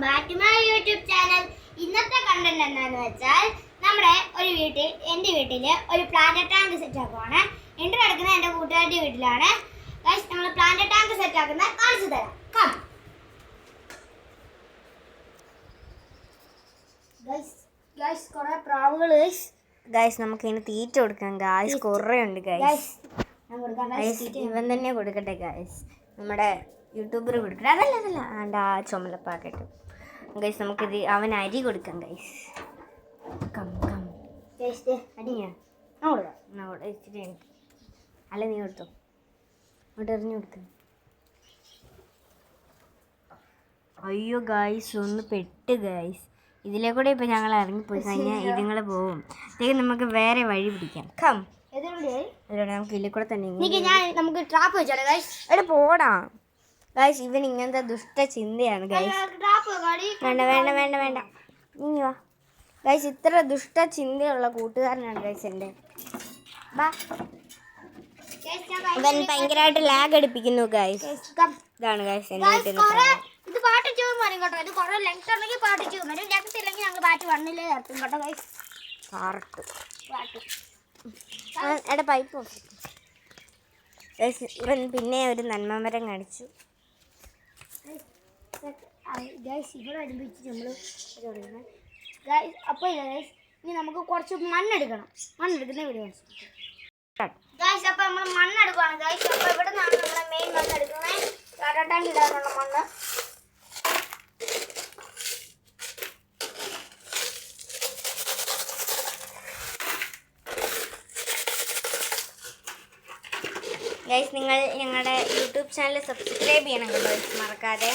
Back to my YouTube channel. ഇന്നത്തെ content എന്താണെന്ന് വെച്ചാൽ നമ്മുടെ എൻ്റെ വീട്ടിൽ ഒരു പ്ലാന്റ് ടാങ്ക് സെറ്റ് ആക്കുവാണ്. എൻ്റെ കിടക്കുന്ന എൻ്റെ കൂട്ടുകാരുടെ വീട്ടിലാണ്. ഗൈസ്, നമ്മൾ പ്ലാന്റ് ടാങ്ക് സെറ്റ് ആക്കുന്ന കാണിച്ചു തരാം. കം ഗൈസ്, കുറേ പ്രാവുകൾ. ഗൈസ്, നമുക്ക് ഇതിന് തീറ്റ കൊടുക്കാം. ഗൈസ് കുറേ ഉണ്ട്. ഗൈസ് ഇവൻ തന്നെ കൊടുക്കട്ടെ. ഗൈസ് നമ്മുടെ യൂട്യൂബർ കൊടുക്കട്ടെ. അതല്ല ആണ്ട് ആ ചുമല പാക്കറ്റ്. ഗൈസ് നമുക്കിത് അവൻ അരി കൊടുക്കാം. ഗൈസ് അരിയാ ഇച്ചിരി എനിക്ക് അല്ല, നീ കൊടുത്തോ, അങ്ങോട്ട് എറിഞ്ഞു കൊടുത്തു. അയ്യോ ഗൈസ്, ഒന്ന് പെട്ട്. ഗൈസ് ഇതിലെ കൂടെ ഇപ്പം ഞങ്ങൾ ഇറങ്ങിപ്പോയി കഴിഞ്ഞാൽ ഇതുങ്ങളെ പോവും. നമുക്ക് വേറെ വഴി പിടിക്കാം. കം നമുക്ക് ഇതിലെ കൂടെ തന്നെ നമുക്ക് ട്രാപ്പ് വെച്ചാലോ ഗൈസ്? എവിടെ പോടാ ഗൈസ്, ഇവൻ ഇങ്ങനത്തെ ദുഷ്ട ചിന്തയാണ്. ഗൈസ് വേണ്ട വേണ്ട വേണ്ട വേണ്ട, നീ വാ. ഗൈസ് ഇത്ര ദുഷ്ട ചിന്തയുള്ള കൂട്ടുകാരനാണ് ഗൈസ് എൻ്റെ. ഇവൻ ഭയങ്കരമായിട്ട് ലാഗ് അടുപ്പിക്കുന്നു. ഗൈസ് ഇതാണ് ഗൈസ് എൻ്റെ വീട്ടിൽ ഇത് പാട്ട് ചെയ്യും കേട്ടോ. ഇത് കുറെ ലെങ്ത് ഉണ്ടെങ്കിൽ പാട്ട് ചെയ്യും വരും, ലെങ്ത് ഇല്ലെങ്കിൽ ഞങ്ങൾ പാട്ട് വണ്ണില് നിർത്തും കേട്ടോ ഗൈസ്. എടാ പൈപ്പ് ഗൈസ്. ഇവൻ പിന്നെ ഒരു നന്മമരം കാണിച്ചു. ഗൈസ് ഇവിടെ അടുപ്പിച്ച് നമ്മൾ ഗൈസ്. അപ്പോൾ ഗൈസ് ഇനി നമുക്ക് കുറച്ച് മണ്ണെടുക്കണം. മണ്ണെടുക്കുന്ന വീഡിയോ ഗൈസ്. അപ്പോൾ നമ്മൾ മണ്ണെടുക്കുകയാണ് ഗൈസ്. അപ്പോൾ ഇവിടെ നിന്നാണ് നമ്മുടെ മെയിൻ മണ്ണെടുക്കുന്നത്. ടാങ്ക് ഇടാനുള്ള മണ്ണ്. ഗൈസ് നിങ്ങൾ ഞങ്ങളുടെ യൂട്യൂബ് ചാനൽ സബ്സ്ക്രൈബ് ചെയ്യണം കേട്ടോ, മറക്കാതെ.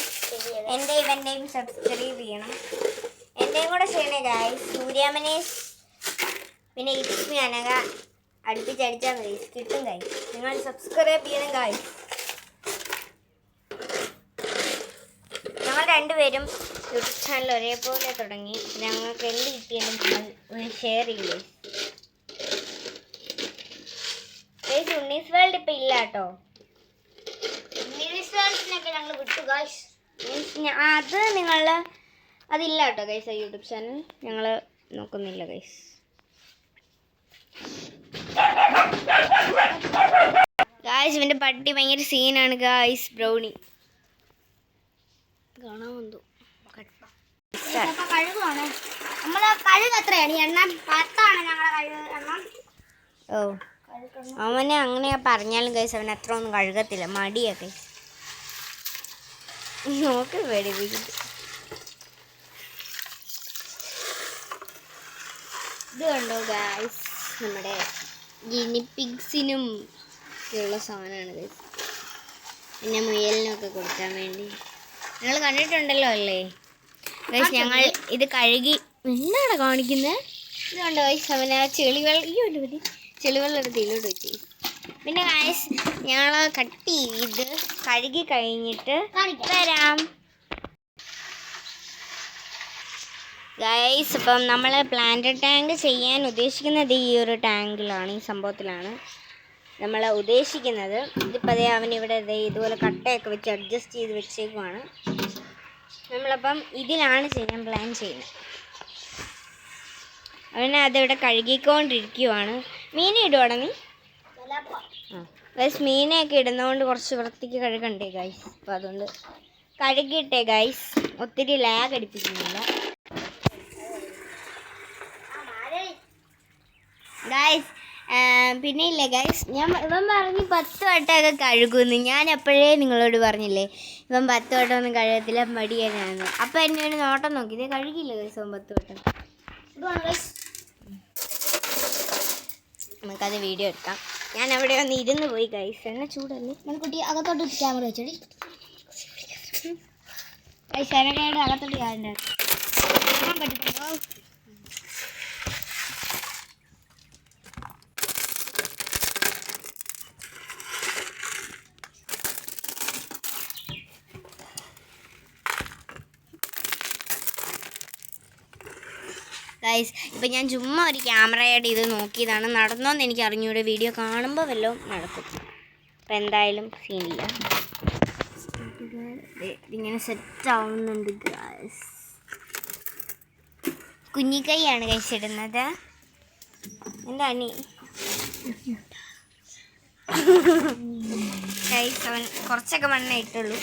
എൻ്റെ ഇവൻ്റെയും സബ്സ്ക്രൈബ് ചെയ്യണം, എൻ്റെയും കൂടെ ചെയ്യണേ ഗൈസ്. സൂര്യാമനീഷ് പിന്നെ ഇസ്മി അനക അടുപ്പിച്ചടിച്ചാൽ മതി, കിട്ടും ഗൈസ്. നിങ്ങൾ സബ്സ്ക്രൈബ് ചെയ്യണം ഗൈസ്. ഞങ്ങൾ രണ്ടുപേരും യൂട്യൂബ് ചാനൽ ഒരേപോലെ തുടങ്ങി. ഞങ്ങൾക്ക് എന്ത് കിട്ടിയാലും നിങ്ങൾ ഷെയർ ചെയ്യും ഗൈസ്. ഉണ്ണീസ് വേൾഡ് ഇപ്പം ഇല്ല കേട്ടോ. ഉണ്ണീസ് വേൾഡിനൊക്കെ ഞങ്ങൾ വിട്ടു ഗൈസ്. അത് നിങ്ങൾ അതില്ല കേട്ടോ ഗൈസ്. യൂട്യൂബ് ചാനൽ ഞങ്ങൾ നോക്കുന്നില്ല ഗൈസ്. ഗൈസ് ഇവൻ്റെ പട്ടി ഭയങ്കര സീനാണ് ഗൈസ്. ബ്രൗണി കാണാൻ വന്നു. കഴുകുവാണ് നമ്മളെ കഴുക്. എത്രയാണ് ഈ എണ്ണം? 10 ഞങ്ങളെ കഴുക് എണ്ണം. ഓ അവനെ അങ്ങനെ പറഞ്ഞാലും ഗൈസ് അവൻ അത്ര ഒന്നും കഴുകത്തില്ല, മടിയൊക്കെ. നോക്ക് പേടിപ്പിക്കും. ഇത് കണ്ടോ ഗൈസ്, നമ്മുടെ ഗിനി പിഗ്സിനും ഉള്ള സാധനമാണ് ഗൈസ്. പിന്നെ മുയലിനൊക്കെ കൊടുക്കാൻ വേണ്ടി നിങ്ങൾ കണ്ടിട്ടുണ്ടല്ലോ അല്ലേ ഗൈസ്. ഞങ്ങൾ ഇത് കഴുകി എന്താണ് കാണിക്കുന്നത്? ഇത് കണ്ടോ ഗൈസ്, അവന് ചെളിവെള്ളം എടുത്ത് ഇതിലോട്ട് വെച്ച്. പിന്നെ ഗൈസ് ഞങ്ങൾ കട്ട് ചെയ്ത് കഴുകി കഴിഞ്ഞിട്ട് തരാം ഗൈസ്. അപ്പം നമ്മൾ പ്ലാന്റ് ടാങ്ക് ചെയ്യാൻ ഉദ്ദേശിക്കുന്നത് ഈ ഒരു ടാങ്കിലാണ്, ഈ സംഭവത്തിലാണ് നമ്മൾ ഉദ്ദേശിക്കുന്നത്. ഇതിപ്പോൾ അതേ അവനിവിടെ ഇതുപോലെ കട്ടയൊക്കെ വെച്ച് അഡ്ജസ്റ്റ് ചെയ്ത് വെച്ചേക്കുവാണ്. നമ്മളപ്പം ഇതിലാണ് ചെയ്യാൻ പ്ലാൻ ചെയ്യുന്നത്. അവനെ അതിവിടെ കഴുകിക്കൊണ്ടിരിക്കുവാണ്. മീനെ ഇടുവാടാ നീ? ഗൈസ് മീനെയൊക്കെ ഇടുന്നതുകൊണ്ട് കുറച്ച് വൃത്തിക്ക് കഴുകണ്ടേ ഗൈസ്. അപ്പോൾ അതുകൊണ്ട് കഴുകിയിട്ടേ ഗൈസ്. ഒത്തിരി ലാഗ് അടിപ്പിക്കുന്നില്ല ഗൈസ്. പിന്നെ ഇല്ലേ ഗൈസ്, ഇവൻ പറഞ്ഞ് 10 വട്ടമൊക്കെ കഴുകുമെന്ന്. ഞാൻ എപ്പോഴേ നിങ്ങളോട് പറഞ്ഞില്ലേ ഇവൻ 10 വട്ടമൊന്നും കഴുകത്തില്ല, മടിയാനാണ്. അപ്പം എന്നെ ഒരു നോട്ടം നോക്കി, ഇത് കഴുകിയില്ല ഗൈസ് അവൻ 10 വട്ടം. ഇതുമാണ് ഗൈസ്. നമുക്കത് വീഡിയോ എടുക്കാം. ഞാൻ അവിടെ ഒന്ന് ഇരുന്ന് പോയി ഗൈസ്. എന്നെ ചൂടല്ലേ കുട്ടി? അകത്തോട്ട് ക്യാമറ വെച്ചോടി ഗൈസ്. എനക്കയുടെ അകത്തോട്ട് കാണാൻ പറ്റുന്നുണ്ടോ? ഗൈസ് ഇപ്പം ഞാൻ ചുമ്മാ ഒരു ക്യാമറയായിട്ട് ഇത് നോക്കിയതാണ്. നടന്നോന്ന് എനിക്ക് അറിഞ്ഞൂടെ, വീഡിയോ കാണുമ്പോൾ വല്ലതും നടക്കും. അപ്പം എന്തായാലും സീനില്ല. ഇതിങ്ങനെ സെറ്റ് ആവുന്നുണ്ട് ഗൈസ്. കുഞ്ഞിക്കൈയാണ് കഴിച്ചിടുന്നത്. എന്താ അനി ഗൈസ്? അവൻ കുറച്ചൊക്കെ മണ്ണേ ഇട്ടുള്ളൂ.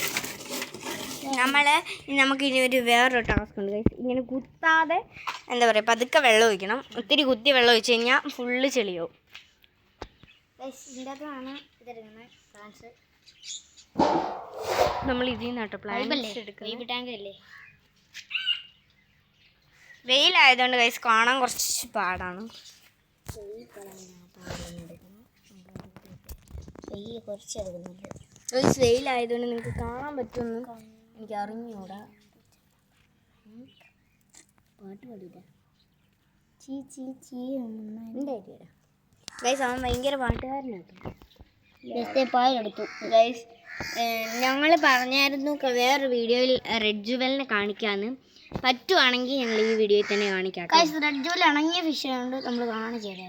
നമുക്കിനി വേറൊരു ടാസ്ക് ഉണ്ട് ഗൈസ്. ഇങ്ങനെ കുത്താതെ എന്താ പറയുക, പതുക്കെ വെള്ളം ഒഴിക്കണം. ഒത്തിരി കുത്തി വെള്ളം ഒഴിച്ച് കഴിഞ്ഞാൽ ഫുള്ള് ചെളിയാവും. നമ്മൾ ഇതിൽ നിന്നാട്ടോ പ്ലാന്റ്സ് എടുക്കുന്നത്. വെയിലായതുകൊണ്ട് ഗൈസ് കാണാൻ കുറച്ച് പാടാണ്. വെയിലായതുകൊണ്ട് നിങ്ങൾക്ക് കാണാൻ പറ്റുമെന്ന് എനിക്ക് അറിഞ്ഞൂടാ. പാട്ട് പാടില്ല ഉണ്ടായിട്ടില്ല ഗൈസ്. അവൻ ഭയങ്കര പാട്ടുകാരനാണ്. പാലെടുത്തു ഗൈസ്. ഞങ്ങൾ പറഞ്ഞായിരുന്നു വേറൊരു വീഡിയോയിൽ റെഡ് ജുവലിനെ കാണിക്കാമെന്ന്. പറ്റുവാണെങ്കിൽ ഞങ്ങൾ ഈ വീഡിയോയിൽ തന്നെ കാണിക്കാം ഗൈസ്. റെഡ് ജുവൽ ഇണങ്ങിയ ഫിഷാണ് നമ്മൾ കാണിച്ചത്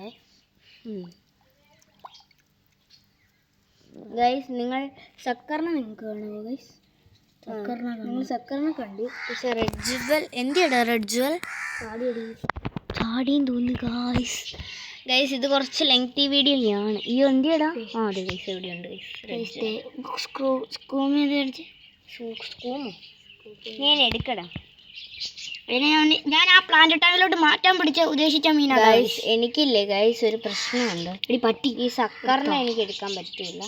ഗൈസ്. നിങ്ങൾ സക്കറിനെ നിങ്ങൾക്ക് കാണുമോ ഗൈസ്? നിങ്ങൾ സക്കറിനെ കണ്ടു, പക്ഷെ റെഡ് ജുവൽ എന്തിയാടാ? റെഡ് ജുവൽ ചാടിയും തോന്നുന്നു ഗൈസ്. ഗൈസ് ഇത് കുറച്ച് ലെങ്തി വീഡിയോ ആണ്. ഈ എന്തിയാടാ? ആ അതെ ഗൈസ്, എവിടെയുണ്ട് ഗൈസ്? സ്കൂമോ ഞാൻ എടുക്കടാ. ഞാൻ ആ പ്ലാന്റ് ടൈമിലോട്ട് മാറ്റാൻ ഉദ്ദേശിച്ച മീനാണ് ഗൈസ്. എനിക്കില്ലേ ഗൈസ് ഒരു പ്രശ്നമുണ്ട്. ഈ പട്ടി ഈ സക്കറിനെ എനിക്ക് എടുക്കാൻ പറ്റൂല.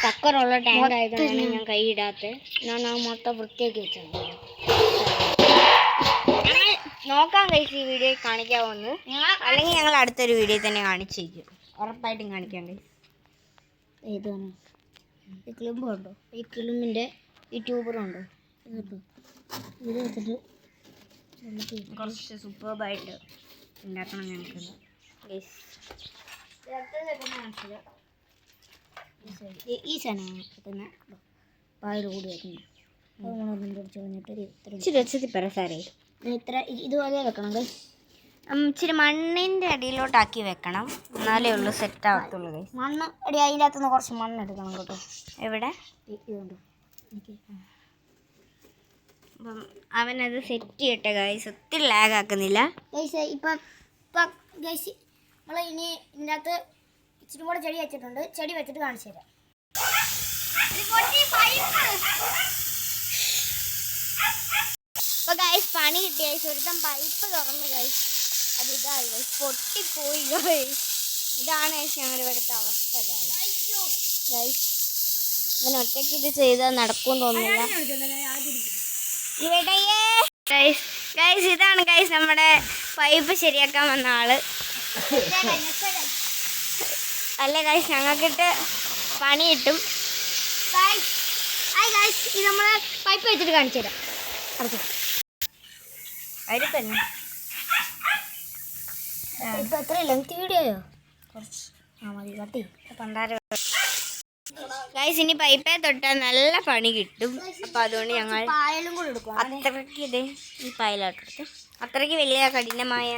സക്കറുള്ള ടാങ്ക് ആയതുകൊണ്ടാണ് ഞാൻ കൈ ഇടാത്തത്. ഞാൻ ആ മൊത്തം വൃത്തിയാക്കി വെച്ചത്. ഞങ്ങൾ നോക്കാം ഗൈസ് ഈ വീഡിയോ കാണിക്കാമോന്ന്. അല്ലെങ്കിൽ ഞങ്ങൾ അടുത്തൊരു വീഡിയോ തന്നെ കാണിച്ചേക്കും. ഉറപ്പായിട്ടും കാണിക്കാം ഗൈസ്. ഏതാണ് ഈ ക്ലിമ്പുണ്ടോ? ഈ ക്ലിമ്പിൻ്റെ ഈ ട്യൂബറുണ്ടോ? ഇത് വെച്ചിട്ട് കുറച്ച് സൂപ്പർബായിട്ട് ഉണ്ടാക്കണം ഞങ്ങൾക്ക് ഗൈസ്. ഈ സാധനം കിട്ടുന്ന പാല് കൂടി വെക്കുന്നു. ഇച്ചിരി വെച്ചത് പെരസാരേ ഇത്ര ഇതുപോലെ വെക്കണം ഗൈസ്. ഇച്ചിരി മണ്ണിൻ്റെ അടിയിലോട്ടാക്കി വെക്കണം, എന്നാലേ ഉള്ളൂ സെറ്റ് ആകത്തുള്ളൂ ഗൈസ്. മണ്ണ് അടി അതിൻ്റെ അകത്തുനിന്ന് കുറച്ച് മണ്ണ് എടുക്കണം കേട്ടോ. എവിടെ? ഇതുണ്ട് എനിക്ക്. അപ്പം അവനത് സെറ്റ് ചെയ്യട്ടെ ഗൈസ്. ഒത്തിരി ലാഗ് ആക്കുന്നില്ല ഗൈസ്. ഇപ്പം ഗൈസ് നമ്മൾ ഇനി ഇതിൻ്റെ അകത്ത് ഇച്ചിരി കൂടെ ചെടി വെച്ചിട്ടുണ്ട്. ചെടി വെച്ചിട്ട് കാണിച്ചു തരാം. അപ്പോൾ ഗൈസ് പണി കിട്ടി ഗൈസ്. ഒരുത്തം പൈപ്പ് തുറന്നു ഗൈസ്. അത് ഇതായി ഗൈസ്, പൊട്ടിപ്പോയി ഗൈസ്. ഇതാണ് ഗൈസ് ഞങ്ങളുടെ ഇവിടുത്തെ അവസ്ഥ ഗൈസ്. ഗൈസ് ഇവൻ ഒറ്റയ്ക്ക് ഇത് ചെയ്താൽ നടക്കുമെന്ന് തോന്നുന്നില്ല. ഗൈസ് ഗൈസ് ഇതാണ് ഗൈസ് നമ്മുടെ പൈപ്പ് ശരിയാക്കാൻ വന്ന ആള്. അല്ല ഗൈസ് ഞങ്ങൾക്കിട്ട് പണി കിട്ടും. ഇത് നമ്മൾ പൈപ്പ് വെച്ചിട്ട് കാണിച്ചു തരാം. ഇപ്പൊ എത്ര ലെങ്ത് വീഡിയോയോ? കുറച്ച് മതി കട്ടി പണ്ടാര ഗൈസ്. ഇനി പൈപ്പേ തൊട്ടാൽ നല്ല പണി കിട്ടും. അപ്പം അതുകൊണ്ട് ഞങ്ങൾ പായലും കൂടെ എടുക്കും. അത്രയ്ക്ക് ഇതേ ഈ പായലാട്ടെടുത്ത് അത്രയ്ക്ക് വലിയ കഠിനമായ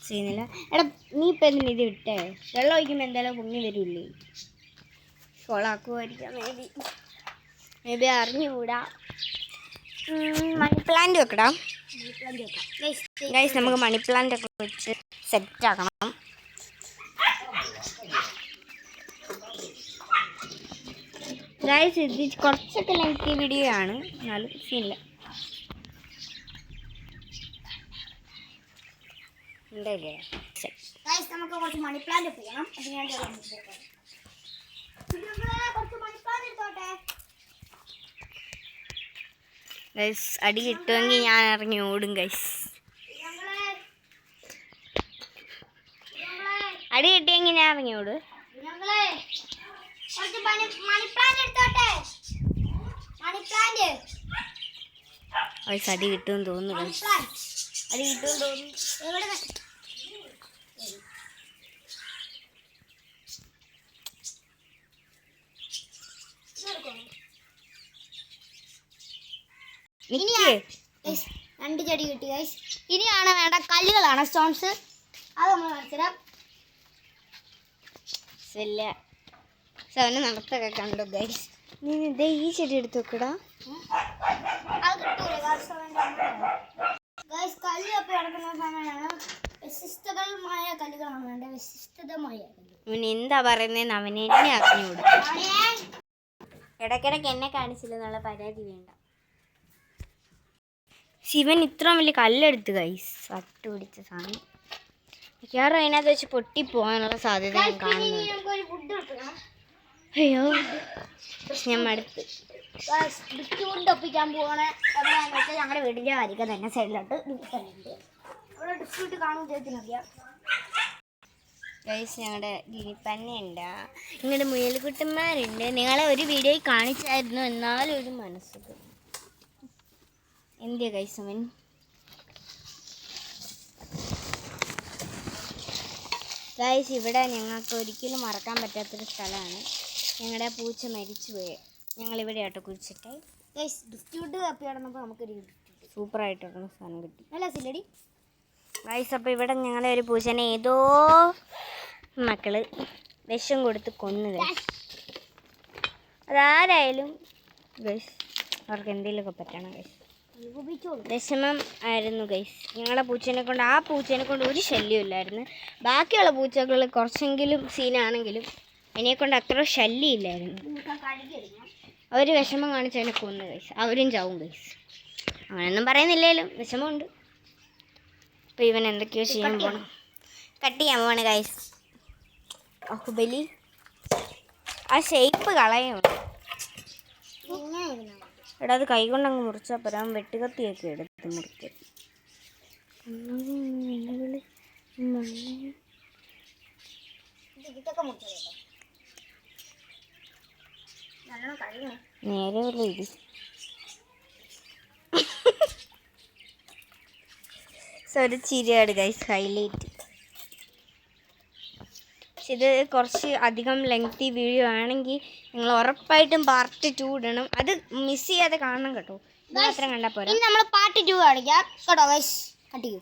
ചെയ്യുന്നില്ല. എടാ നീ ഇപ്പം എന്തിനാ ഇത് ഇട്ടേ? വെള്ളം ഒഴിക്കുമ്പോൾ എന്തായാലും പൊങ്ങി വരില്ലേ? കൊളാക്കുമായിരിക്കാം മേ ബി അറിഞ്ഞുകൂടാ. Money plant വെക്കടാം. ഗൈസ് നമുക്ക് മണി പ്ലാന്റ് ഒക്കെ വെച്ച് സെറ്റ് ആക്കണം. ഗൈസ് ഇത് കുറച്ചൊക്കെ ലെങ്തി വീഡിയോ ആണ്, എന്നാലും സീനില്ല. ഉണ്ടല്ലേ ഗൈസ് നമുക്ക് കുറച്ച് മണി പ്ലാന്റ് ചെയ്യണം. ഗൈസ് അടി കിട്ടുമെങ്കിൽ ഞാൻ ഇറങ്ങി ഓടും ഗൈസ്. അടി കിട്ടിയെങ്കിൽ ഞാൻ ഇറങ്ങി ഓടും. ഗൈസ് അടി കിട്ടുമെന്ന് തോന്നുന്നു. അടി കിട്ടുമെന്ന് തോന്നുന്നു. രണ്ട് ചെടി കിട്ടി ഗൈസ്. ഇനിയാണ് വേണ്ട കല്ലുകളാണ്, സ്റ്റോൺസ്. അത് നമ്മൾ കാണിച്ചുതരാം. സെവന് നടത്തൊക്കെ കണ്ടു ഗൈസ്. നീ ഇതേ ഈ ചെടി എടുത്ത് വെക്കടാ. അത് കിട്ടൂല. ഗൈസ് കല്ല് അപ്പോൾ കിടക്കുന്ന സമയമാണ്. വ്യത്യസ്തമായ കല്ലുകളാണ് വേണ്ട. വ്യത്യസ്തമായ അവൻ എന്താ പറയുന്നതെന്ന് അവനെ എന്നെ അറിഞ്ഞുകൂടാ. ഇടയ്ക്കിടയ്ക്ക് എന്നെ കാണിച്ചില്ല എന്നുള്ള പരാതി വേണ്ട. ശിവൻ ഇത്രയും വലിയ കല്ലെടുത്ത് ഗൈസ്. വട്ട് പിടിച്ച സാധനം മിക്കവാറും അതിനകത്ത് വെച്ച് പൊട്ടിപ്പോകാനുള്ള സാധ്യത ഞാൻ കാണുന്നു. നമുക്കൊരു ഫുഡ് കിട്ടണം. അയ്യോ ഞാൻ മടുത്ത്. ഡിസ്ക്യൂട്ട് ഒപ്പിക്കാൻ പോകണേ എവിടെയാണെന്ന് വെച്ചാൽ ഞങ്ങളുടെ വീടിൻ്റെ വരിക തന്നെ സൈഡിലോട്ട് ഡിസ്കൗണ്ട് അവിടെ ഡിസ്ക്യൂട്ട് കാണും ഉദ്ദേശത്തിനറിയാം. ഗൈസ് ഞങ്ങളുടെ ഗിനിപ്പന്നുണ്ട്, നിങ്ങളുടെ മുയൽക്കുട്ടന്മാരുണ്ട്. നിങ്ങളെ ഒരു വീഡിയോയിൽ കാണിച്ചായിരുന്നു, എന്നാലും ഒരു മനസ്സുഖം. എന്തിയാ ഗൈസ് അവൻ? ഗൈസ് ഇവിടെ ഞങ്ങൾക്ക് ഒരിക്കലും മറക്കാൻ പറ്റാത്തൊരു സ്ഥലമാണ്. ഞങ്ങളുടെ പൂച്ച മരിച്ചു പോയി. ഞങ്ങളിവിടെ ആട്ടോ കുഴിച്ചിട്ടെ. ഗൈസ് ഡിസ്ക്യൂട്ട് തപ്പി കിടന്നപ്പോൾ നമുക്കൊരു സൂപ്പറായിട്ടുള്ള സാധനം കിട്ടി. നല്ല സില്ലടി ഗൈസ് അപ്പോൾ ഇവിടെ ഞങ്ങളെ ഒരു പൂച്ചനെ ഏതോ മക്കള് വിഷം കൊടുത്ത് കൊന്നു ഗൈസ്. അതാരായാലും ഗൈസ് അവർക്ക് എന്തെങ്കിലുമൊക്കെ പറ്റണം ഗൈസ്. വിഷമം ആയിരുന്നു ഗൈസ് ഞങ്ങളുടെ പൂച്ചേനെ കൊണ്ട്. ആ പൂച്ചേനെ കൊണ്ട് ഒരു ശല്യമില്ലായിരുന്നു. ബാക്കിയുള്ള പൂച്ചകൾ കുറച്ചെങ്കിലും സീനാണെങ്കിലും അതിനെക്കൊണ്ട് അത്ര ശല്യമില്ലായിരുന്നു. അവർ വിഷമം കാണിച്ച് അതിനെ കൊന്നു ഗൈസ്. അവരും ചാവും ഗൈസ്. അങ്ങനെയൊന്നും പറയുന്നില്ലേലും വിഷമമുണ്ട്. അപ്പോൾ ഇവൻ എന്തൊക്കെയോ ചെയ്യാൻ പോകണം. കട്ട് ചെയ്യാൻ പോവാണ് ഗൈസ്. ബാഹുബലി ആ ഷേപ്പ് കളയുന്നു. എടാ അത് കൈ കൊണ്ടങ്ങ് മുറിച്ചാൽ പോരാ. വെട്ടുകത്തിയൊക്കെ എടുത്ത് മുറിക്കും. നേരെ വല്ല ഇത് ഒരു ചിരിയാണ് ഗൈസ് ഹൈലൈറ്റ്. പക്ഷെ ഇത് കുറച്ച് അധികം ലെങ്തി വീഡിയോ ആണെങ്കിൽ നിങ്ങൾ ഉറപ്പായിട്ടും പാർട്ട് 2 ഇടണം. അത് മിസ് ചെയ്യാതെ കാണണം കേട്ടോ. ഇത് മാത്രം കണ്ടാൽ പോരാ. നമ്മൾ പാർട്ട് 2 കാണിക്കാം കേട്ടോ ഗൈസ്. കട്ട് ചെയ്യൂ.